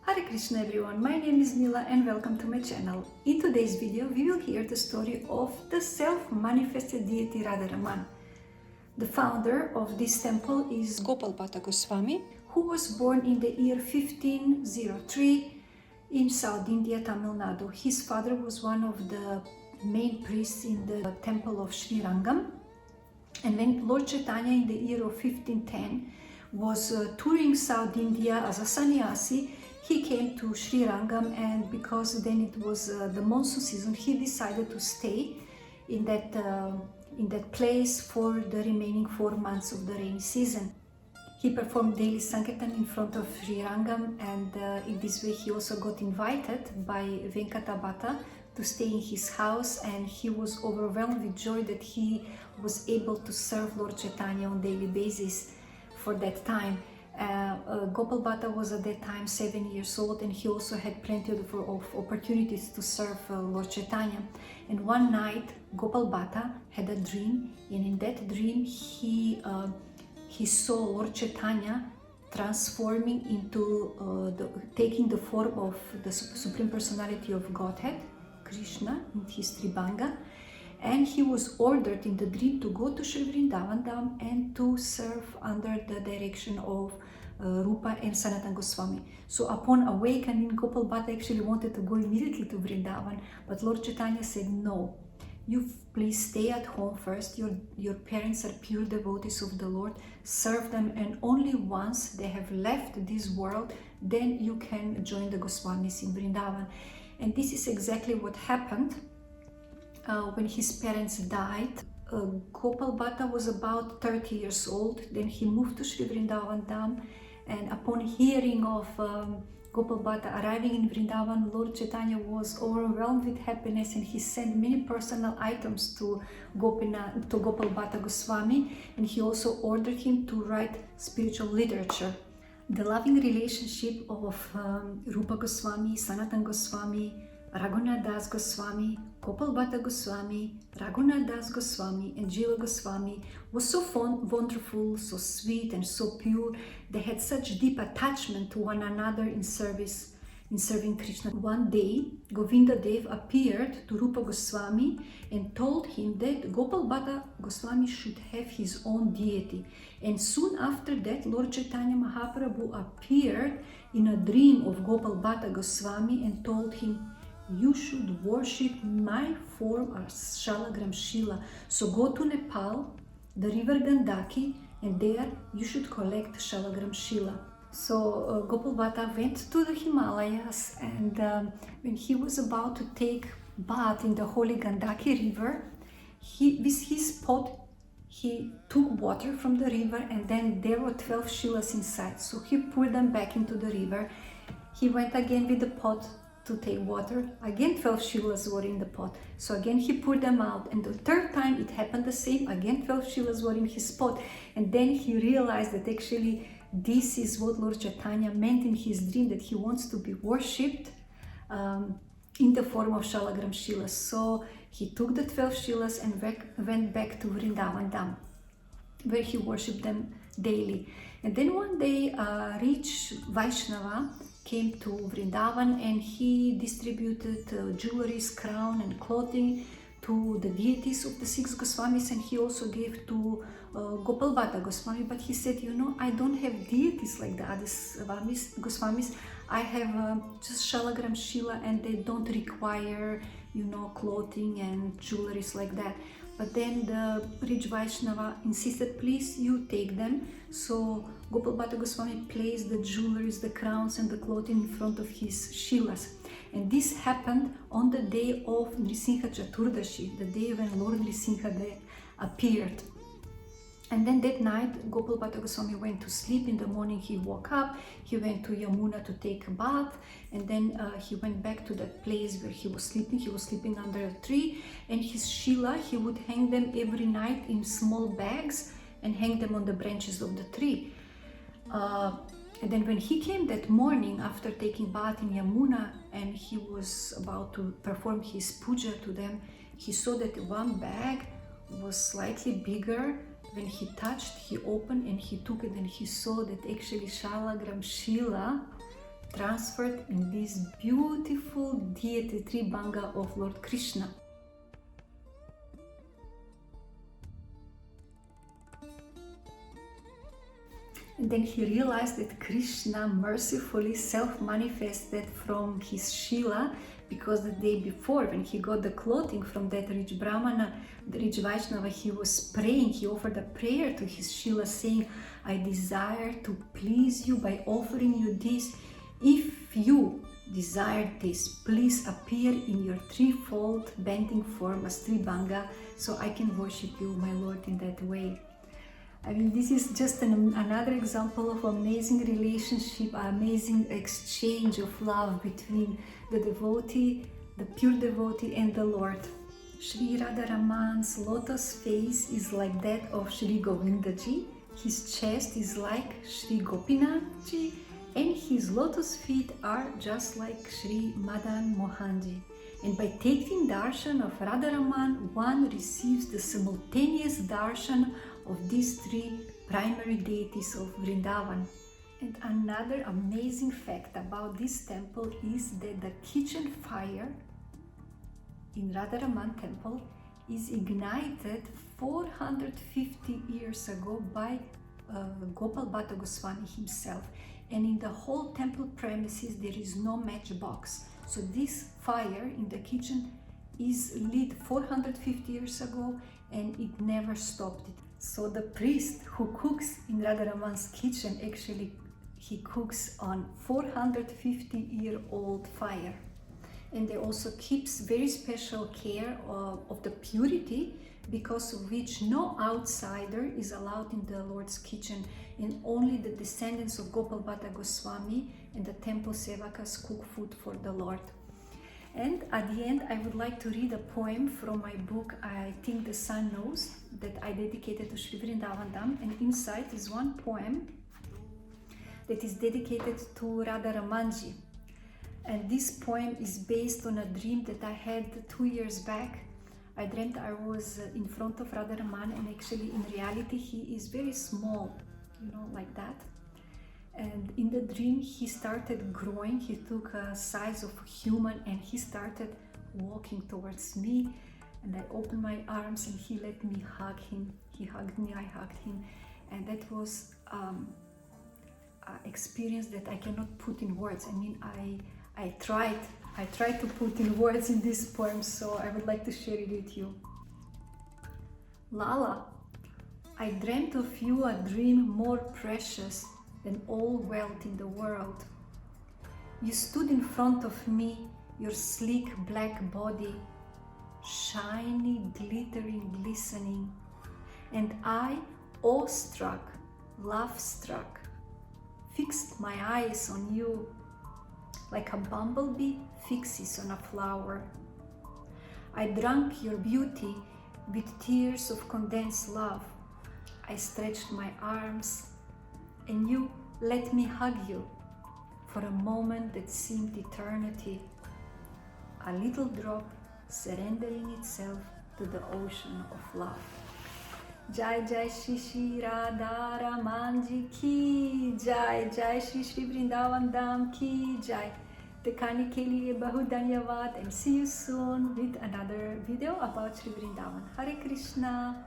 Hare Krishna everyone, my name is Mila and welcome to my channel. In today's video, we will hear the story of the self-manifested deity Radha Raman. The founder of this temple is Gopal Bhatta Goswami, who was born in the year 1503 in South India, Tamil Nadu. His father was one of the main priests in the temple of Sri Rangam. And when Lord Chaitanya in the year of 1510 was touring South India as a sannyasi, he came to Sri Rangam, and because then it was the monsoon season, he decided to stay in that place for the remaining 4 months of the rainy season. He performed daily Sankirtan in front of Sri Rangam, and in this way he also got invited by Venkata Bhatta to stay in his house, and he was overwhelmed with joy that he was able to serve Lord Chaitanya on a daily basis for that time. Gopal Bhatta was at that time 7 years old, and he also had plenty of opportunities to serve Lord Chaitanya. And one night Gopal Bhatta had a dream, and in that dream he saw Lord Chaitanya transforming into taking the form of the Supreme Personality of Godhead, Krishna, in his Tribanga. And he was ordered in the dream to go to Sri Vrindavan Dham and to serve under the direction of Rupa and Sanatana Goswami. So upon awakening, Gopal Bhatta actually wanted to go immediately to Vrindavan, but Lord Chaitanya said, no, you please stay at home first. Your parents are pure devotees of the Lord. Serve them, and only once they have left this world, then you can join the Goswamis in Vrindavan. And this is exactly what happened. When his parents died, Gopal Bhatta was about 30 years old. Then he moved to Sri Vrindavan Dham, and upon hearing of Gopal Bhatta arriving in Vrindavan, Lord Chaitanya was overwhelmed with happiness, and he sent many personal items to Gopal Bhatta Goswami, and he also ordered him to write spiritual literature. The loving relationship of Rupa Goswami, Sanatana Goswami, Raghunath Das Goswami, Gopal Bhatta Goswami, Raghunath Das Goswami, and Jiva Goswami was so wonderful, so sweet, and so pure. They had such deep attachment to one another in serving Krishna. One day, Govinda Dev appeared to Rupa Goswami and told him that Gopal Bhatta Goswami should have his own deity. And soon after that, Lord Chaitanya Mahaprabhu appeared in a dream of Gopal Bhatta Goswami and told him, you should worship my form as Shalagram Shila. So go to Nepal, the river Gandaki, and there you should collect Shalagram Shila. So Gopal Bhatta went to the Himalayas, and when he was about to take bath in the holy Gandaki river, with his pot, he took water from the river, and then there were 12 shilas inside. So he poured them back into the river. He went again with the pot to take water. Again 12 shilas were in the pot. So again he poured them out, and the third time it happened the same. Again 12 shilas were in his pot, and then he realized that actually this is what Lord Chaitanya meant in his dream, that he wants to be worshipped in the form of Shalagram Shilas. So he took the 12 shilas and went back to Vrindavan Dham, where he worshipped them daily. And then one day rich Vaishnava came to Vrindavan, and he distributed jewelries, crown and clothing to the deities of the 6 Goswamis, and he also gave to Gopal Bhatta Goswami. But he said, I don't have deities like the other Goswamis. I have just Shalagram Shila, and they don't require, clothing and jewelries like that. But then the rich Vaishnava insisted, please, you take them. So Gopal Bhatta Goswami placed the jewelries, the crowns and the clothing in front of his shilas. And this happened on the day of Nrisimha Chaturdashi, the day when Lord Nrisimha appeared. And then that night, Gopal Bhatta Goswami went to sleep. In the morning, he woke up, he went to Yamuna to take a bath, and then he went back to that place where he was sleeping. He was sleeping under a tree, and his shila, he would hang them every night in small bags and hang them on the branches of the tree. And then when he came that morning after taking bath in Yamuna, and he was about to perform his puja to them, he saw that one bag was slightly bigger. When he touched, he opened and he took it, and he saw that actually Shalagram Shila transferred in this beautiful deity Tribhanga of Lord Krishna. And then he realized that Krishna mercifully self-manifested from his Shila, because the day before, when he got the clothing from that rich Brahmana, the rich Vaishnava, he was praying, he offered a prayer to his Shila saying, I desire to please you by offering you this. If you desire this, please appear in your threefold bending form as Tribhanga, so I can worship you, my Lord, in that way. I mean, this is just another example of amazing relationship, amazing exchange of love between the devotee, the pure devotee, and the Lord. Sri Radha Raman's lotus face is like that of Sri Govindaji, his chest is like Sri Gopinathji, and his lotus feet are just like Sri Madan Mohanji. And by taking darshan of Radha Raman, one receives the simultaneous darshan of these three primary deities of Vrindavan. And another amazing fact about this temple is that the kitchen fire in Radha Raman temple is ignited 450 years ago by Gopal Bhatta Goswami himself. And in the whole temple premises there is no matchbox. So this fire in the kitchen is lit 450 years ago and it never stopped it. So the priest who cooks in Radha Raman's kitchen, actually he cooks on 450-year-old fire. And they also keeps very special care of the purity, because of which no outsider is allowed in the Lord's kitchen, and only the descendants of Gopal Bhatta Goswami and the temple sevakas cook food for the Lord. And at the end, I would like to read a poem from my book, I Think the Sun Knows, that I dedicated to Sri Vrindavan Dham. And inside is one poem that is dedicated to Radha Ramanji. And this poem is based on a dream that I had 2 years back. I dreamt I was in front of Radha Raman, and actually in reality he is very small, like that. And in the dream he started growing, he took a size of a human and he started walking towards me, and I opened my arms and he let me hug him. He hugged me, I hugged him, and that was an experience that I cannot put in words. I mean, I tried to put in words in this poem, so I would like to share it with you. Lala, I dreamt of you a dream more precious than all wealth in the world. You stood in front of me, your sleek black body, shiny, glittering, glistening, and I, awestruck, love-struck, fixed my eyes on you like a bumblebee fixes on a flower. I drank your beauty with tears of condensed love. I stretched my arms and you let me hug you for a moment that seemed eternity, a little drop surrendering itself to the ocean of love. Jai Jai Shri Shri Radha Raman Ji ki Jai, Jai Shri Shri Vrindavan Dham ki Jai. Dekane ke liye bahut dhanyavad, and see you soon with another video about Shri Vrindavan. Hare Krishna.